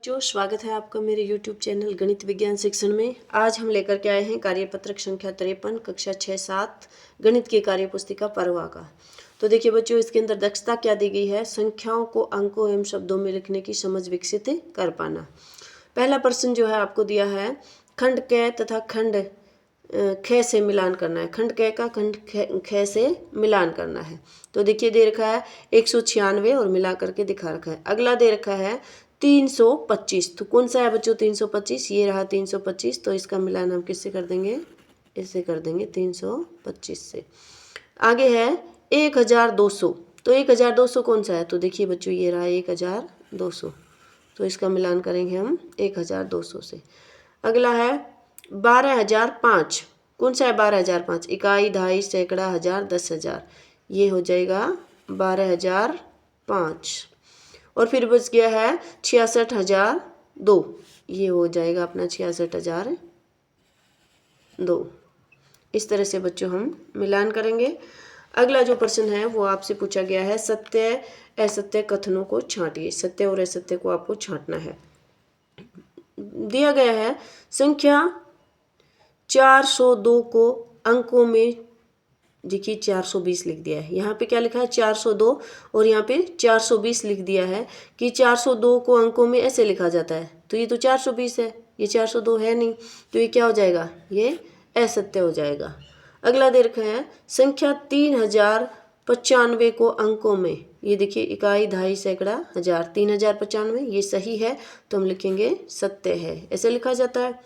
जो स्वागत है आपका मेरे YouTube चैनल गणित विज्ञान शिक्षण में। आज हम लेकर के आए हैं कार्यपत्रक संख्या 53 कक्षा 6-7 गणित की कार्य पुस्तिका परवा का। तो देखिए बच्चों, इसके अंदर दक्षता क्या दी गई है, संख्याओं को अंकों एवं शब्दों में लिखने की समझ विकसित कर पाना। पहला प्रश्न जो है आपको दिया है, खंड क तथा खंड ख से मिलान करना है। खंड क का खंड ख से मिलान करना है। तो देखिए दे रखा है 196 और मिला करके दिखा रखा है। अगला दे रखा है 325। तो कौन सा है बच्चों 325? ये रहा 325। तो इसका मिलान हम किससे कर देंगे? इससे कर देंगे 325 से। आगे है 1200। तो 1200 कौन सा है? तो देखिए बच्चों ये रहा 1200। तो इसका मिलान करेंगे हम 1200 से। अगला है 12005। कौन सा है 12005? इकाई, दहाई, सैकड़ा, हजार, 10,000। ये हो जाएगा 12005। और फिर बच गया है 66,002। ये हो जाएगा अपना 66,002। इस तरह से बच्चों हम मिलान करेंगे। अगला जो प्रश्न है वो आपसे पूछा गया है, सत्य असत्य कथनों को छांटिए। सत्य और असत्य को आपको छांटना है। दिया गया है संख्या 402 को अंकों में, देखिए 420 लिख दिया है। यहाँ पे क्या लिखा है 402 और यहाँ पे 420 लिख दिया है कि 402 को अंकों में ऐसे लिखा जाता है। तो ये तो 420 है, ये 402 है नहीं। तो ये क्या हो जाएगा? ये असत्य हो जाएगा। अगला दे रखा है संख्या 3095 को अंकों में, ये देखिए इकाई, दहाई, सैकड़ा, हजार, 3095 ये सही है। तो हम लिखेंगे सत्य है, ऐसे लिखा जाता है।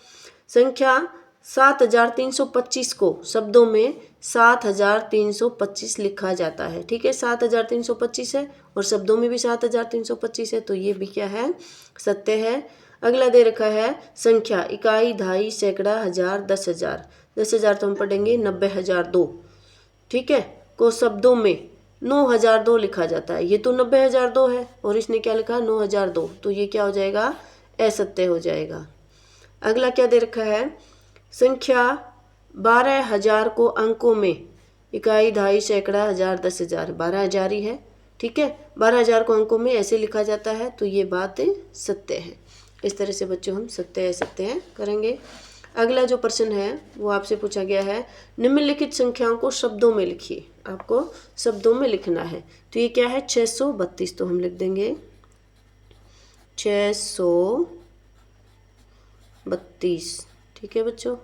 संख्या 7325 को शब्दों में 7325 लिखा जाता है। ठीक है, 7325 है और शब्दों में भी 7325 है। तो ये भी क्या है? सत्य है। अगला दे रखा है संख्या इकाई, दहाई, सैकड़ा, हजार, 10,000। 10,000 तो हम पढ़ेंगे 90,002। ठीक है, को शब्दों में 9,002 लिखा जाता है। ये तो 90,002 है और इसने क्या लिखा? 9,002। तो ये क्या हो जाएगा? असत्य हो जाएगा। अगला क्या दे रखा है, संख्या 12,000 को अंकों में, इकाई, दहाई, सैकड़ा, हजार, 10,000। 12,000 ही है। ठीक है, 12,000 को अंकों में ऐसे लिखा जाता है। तो ये बात सत्य है। इस तरह से बच्चों हम सत्य असत्य करेंगे। अगला जो प्रश्न है वो आपसे पूछा गया है, निम्नलिखित संख्याओं को शब्दों में लिखिए। आपको शब्दों में लिखना है। तो ये क्या है? 632। तो हम लिख देंगे 632। ठीक है बच्चों,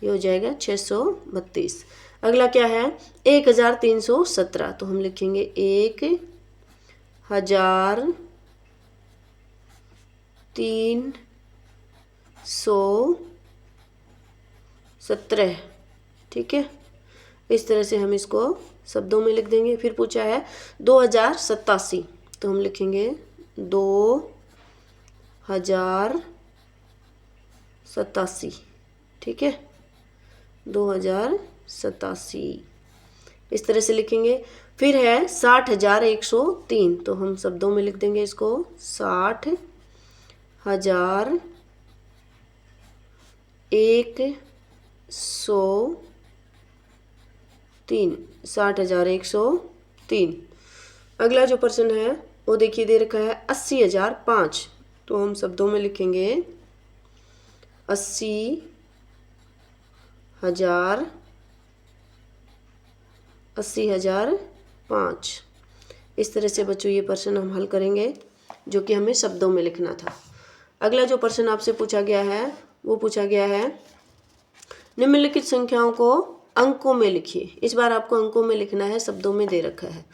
ये हो जाएगा 632। अगला क्या है? 1317। तो हम लिखेंगे 1317। ठीक है, इस तरह से हम इसको शब्दों में लिख देंगे। फिर पूछा है 2087। तो हम लिखेंगे 2087। ठीक है, 2087 इस तरह से लिखेंगे। फिर है 60,103। तो हम शब्दों में लिख देंगे इसको 60,103। 60,103। अगला जो प्रश्न है वो देखिए दे रखा है 80,005। तो हम शब्दों में लिखेंगे 80,005। इस तरह से बच्चों ये प्रश्न हम हल करेंगे जो कि हमें शब्दों में लिखना था। अगला जो प्रश्न आपसे पूछा गया है वो पूछा गया है, निम्नलिखित संख्याओं को अंकों में लिखिए। इस बार आपको अंकों में लिखना है, शब्दों में दे रखा है।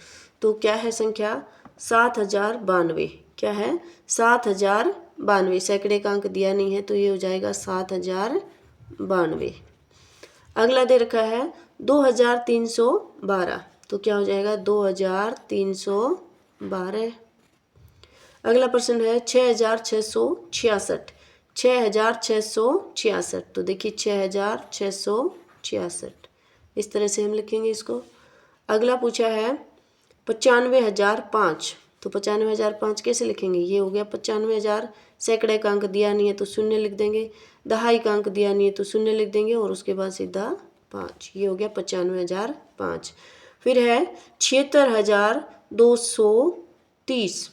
तो क्या है संख्या? 7092। क्या है? 7092। सैकड़े का अंक दिया नहीं है तो ये हो जाएगा 7092। अगला दे रखा है 2312। तो क्या हो जाएगा? 2312। अगला प्रश्न है 6666। 6666। तो देखिए 6666। इस तरह से हम लिखेंगे इसको। अगला पूछा है 95,005। तो 95,005 कैसे लिखेंगे? ये हो गया 95,000। सैकड़े का अंक दिया नहीं है तो शून्य लिख देंगे, दहाई का अंक दिया नहीं है तो शून्य लिख देंगे और उसके बाद सीधा 5। ये हो गया 95,005। फिर है 76,230।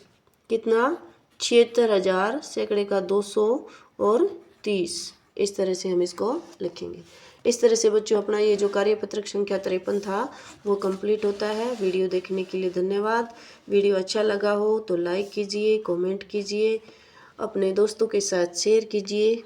कितना? 76,000 सैकड़े का 200 और 30। इस तरह से हम इसको लिखेंगे। इस तरह से बच्चों अपना ये जो कार्यपत्रक संख्या 53 था वो कंप्लीट होता है। वीडियो देखने के लिए धन्यवाद। वीडियो अच्छा लगा हो तो लाइक कीजिए, कमेंट कीजिए, अपने दोस्तों के साथ शेयर कीजिए।